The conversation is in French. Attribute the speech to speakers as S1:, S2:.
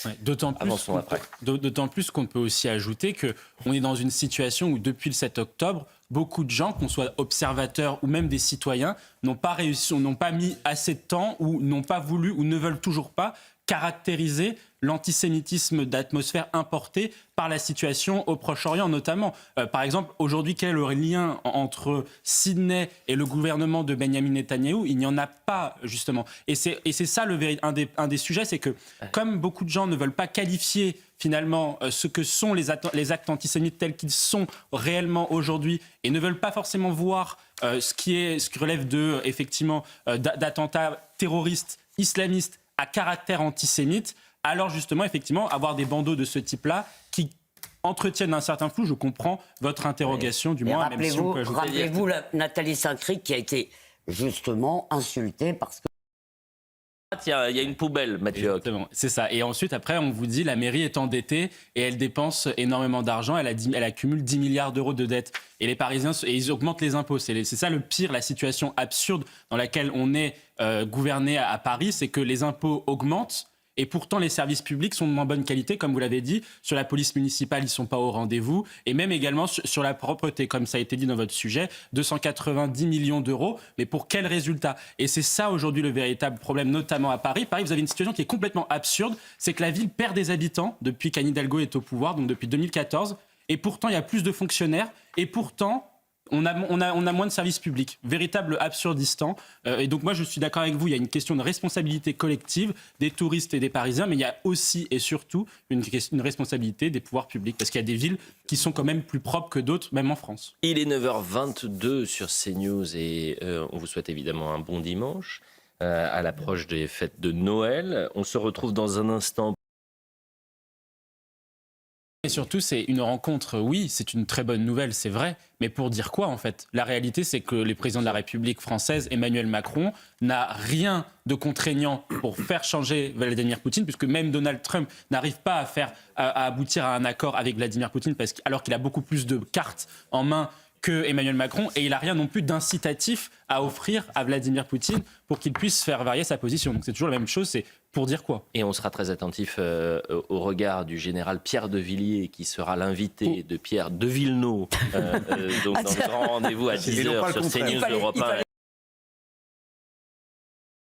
S1: Ouais, d'autant plus qu'on peut aussi ajouter qu'on est dans une situation où depuis le 7 octobre, beaucoup de gens, qu'on soit observateurs ou même des citoyens, n'ont pas réussi, n'ont pas mis assez de temps ou n'ont pas voulu ou ne veulent toujours pas caractériser l'antisémitisme d'atmosphère importée par la situation au Proche-Orient notamment. Par exemple, aujourd'hui, quel est le lien entre Sydney et le gouvernement de Benjamin Netanyahou? Il n'y en a pas, justement. Et c'est ça un des sujets, c'est que comme beaucoup de gens ne veulent pas qualifier finalement ce que sont les actes antisémites tels qu'ils sont réellement aujourd'hui et ne veulent pas forcément voir ce qui relève effectivement d'attentats terroristes islamistes à caractère antisémite, alors justement, effectivement, avoir des bandeaux de ce type-là qui entretiennent un certain flou. Je comprends votre interrogation, du moins.
S2: Rappelez-vous Nathalie Saint-Cric qui a été justement insultée parce que...
S3: Il y a une poubelle, Mathieu.
S1: Exactement, c'est ça. Et ensuite, après, on vous dit la mairie est endettée et elle dépense énormément d'argent. Elle accumule 10 milliards d'euros de dettes. Et les Parisiens, ils augmentent les impôts. C'est ça le pire, la situation absurde dans laquelle on est gouverné à Paris, c'est que les impôts augmentent. Et pourtant, les services publics sont de moins bonne qualité, comme vous l'avez dit. Sur la police municipale, ils ne sont pas au rendez-vous. Et même également sur la propreté, comme ça a été dit dans votre sujet, 290 millions d'euros. Mais pour quel résultat? Et c'est ça aujourd'hui le véritable problème, notamment à Paris. Paris, vous avez une situation qui est complètement absurde. C'est que la ville perd des habitants depuis qu'Anne Hidalgo est au pouvoir, donc depuis 2014. Et pourtant, il y a plus de fonctionnaires. Et pourtant... On a moins de services publics, véritable absurdistan. Et donc moi je suis d'accord avec vous, il y a une question de responsabilité collective des touristes et des Parisiens, mais il y a aussi et surtout une responsabilité des pouvoirs publics, parce qu'il y a des villes qui sont quand même plus propres que d'autres, même en France.
S3: Il est 9h22 sur CNews et on vous souhaite évidemment un bon dimanche à l'approche des fêtes de Noël. On se retrouve dans un instant.
S1: Et surtout, c'est une rencontre, oui, c'est une très bonne nouvelle, c'est vrai, mais pour dire quoi en fait? La réalité, c'est que le président de la République française, Emmanuel Macron, n'a rien de contraignant pour faire changer Vladimir Poutine, puisque même Donald Trump n'arrive pas à aboutir à un accord avec Vladimir Poutine, alors qu'il a beaucoup plus de cartes en main que Emmanuel Macron, et il n'a rien non plus d'incitatif à offrir à Vladimir Poutine pour qu'il puisse faire varier sa position. Donc c'est toujours la même chose, c'est pour dire quoi?
S3: Et on sera très attentif au regard du général Pierre de Villiers, qui sera l'invité de Pierre de Villeneuve, donc dans le grand rendez-vous à 10h sur CNews Europe 1.